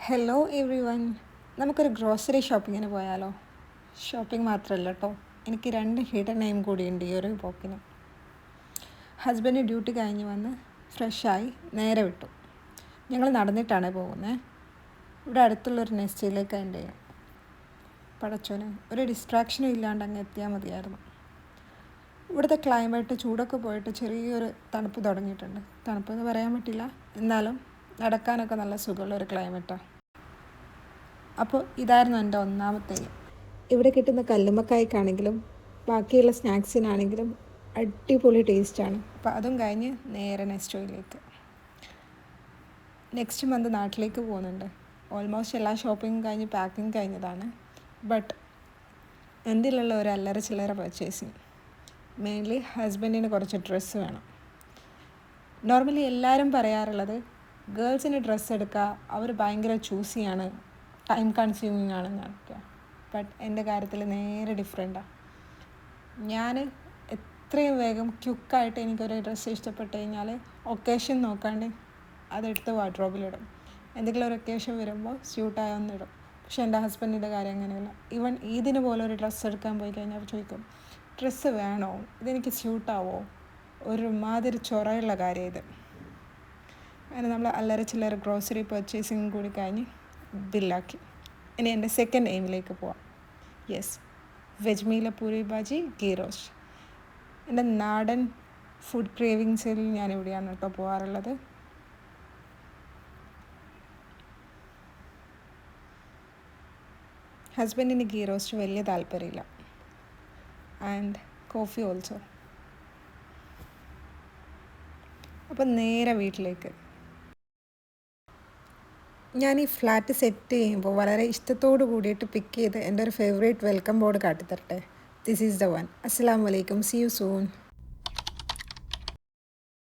Hello every one, നമുക്കൊരു grocery ഷോപ്പിങ്ങിന് പോയാലോ? ഷോപ്പിംഗ് മാത്രമല്ല കേട്ടോ, എനിക്ക് 2 ഹിഡൻ നെയിം കൂടിയുണ്ട് ഈ ഒരു പോക്കിന്. ഹസ്ബൻഡ് ഡ്യൂട്ടി കഴിഞ്ഞ് വന്ന് ഫ്രഷായി നേരെ വിട്ടു. ഞങ്ങൾ നടന്നിട്ടാണ് പോകുന്നത്. ഇവിടെ അടുത്തുള്ളൊരു നെസ്റ്റയിലേക്ക് എൻ്റെ ചെയ്യാം. പടച്ചോനെ, ഒരു ഡിസ്ട്രാക്ഷനും ഇല്ലാണ്ട് അങ്ങ് എത്തിയാൽ മതിയായിരുന്നു. ഇവിടുത്തെ ക്ലൈമറ്റ് ചൂടൊക്കെ പോയിട്ട് ചെറിയൊരു തണുപ്പ് തുടങ്ങിയിട്ടുണ്ട്. തണുപ്പെന്ന് പറയാൻ പറ്റില്ല, എന്നാലും നടക്കാനൊക്കെ നല്ല സുഖമുള്ള ഒരു ക്ലൈമറ്റാണ്. അപ്പോൾ ഇതായിരുന്നു എൻ്റെ ഒന്നാമത്തെ. ഇവിടെ കിട്ടുന്ന കല്ലുമ്മക്കായ്ക്കാണെങ്കിലും ബാക്കിയുള്ള സ്നാക്സിനാണെങ്കിലും അടിപൊളി ടേസ്റ്റാണ്. അപ്പോൾ അതും കഴിഞ്ഞ് നേരെ നെസ്റ്റോയിലേക്ക്. നെക്സ്റ്റ് മന്ത് നാട്ടിലേക്ക് പോകുന്നുണ്ട്. ഓൾമോസ്റ്റ് എല്ലാ ഷോപ്പിംഗും കഴിഞ്ഞ് പാക്കിങ് കഴിഞ്ഞതാണ്. ബട്ട് എന്തിലുള്ള ഒരു അല്ലറ ചില്ലറ പർച്ചേസിങ്. മെയിൻലി ഹസ്ബൻഡിന് കുറച്ച് ഡ്രസ്സ് വേണം. നോർമലി എല്ലാവരും പറയാറുള്ളത് ഗേൾസിന് ഡ്രസ്സ് എടുക്കുക അവർ ഭയങ്കര ചൂസിയാണ്, ടൈം കൺസ്യൂമിങ് ആണെന്നൊക്കെ. ബട്ട് എൻ്റെ കാര്യത്തിൽ നേരെ ഡിഫറെൻറ്റാണ്. ഞാൻ എത്രയും വേഗം ക്യുക്കായിട്ട് എനിക്കൊരു ഡ്രസ്സ് ഇഷ്ടപ്പെട്ട് കഴിഞ്ഞാൽ ഒക്കേഷൻ നോക്കാണ്ട് അതെടുത്ത് വാർഡ്രോബിലിടും. എന്തെങ്കിലും ഒരു ഒക്കേഷൻ വരുമ്പോൾ സ്യൂട്ടായ ഒന്നിടും. പക്ഷേ എൻ്റെ ഹസ്ബൻഡിൻ്റെ കാര്യം അങ്ങനെയല്ല. ഈവൻ ഈദിന് പോലെ ഒരു ഡ്രസ്സ് എടുക്കാൻ പോയി കഴിഞ്ഞാൽ ചോദിക്കും, ഡ്രസ്സ് വേണോ, ഇതെനിക്ക് സ്യൂട്ടാവോ? ഒരുമാതിരി ചൊറയുള്ള കാര്യം ഇത്. അങ്ങനെ നമ്മൾ അല്ലറ ചില്ലറ ഗ്രോസറി പർച്ചേസിങ് കൂടി കഴിഞ്ഞ് ബില്ലാക്കി. ഇനി എൻ്റെ സെക്കൻഡ് എയിമിലേക്ക് പോവാം. Yes, veg Meela puri Baji ghee roast. എൻ്റെ നാടൻ ഫുഡ് ക്രേവിങ്സിൽ ഞാൻ ഇവിടെയാണ് കേട്ടോ പോകാറുള്ളത്. ഹസ്ബൻഡിന് ഗീ റോസ്റ്റ് വലിയ താല്പര്യമില്ല. And coffee also. അപ്പം നേരെ വീട്ടിലേക്ക്. ഞാൻ ഈ ഫ്ലാറ്റ് സെറ്റ് ചെയ്യുമ്പോൾ വളരെ ഇഷ്ടത്തോട് കൂടിയിട്ട് പിക്ക് ചെയ്ത് എൻ്റെ ഒരു ഫേവറേറ്റ് വെൽക്കം ബോർഡ് കാട്ടിത്തരട്ടെ. This is the one. അസ്സലാമു അലൈക്കും, സീ യു സൂൺ.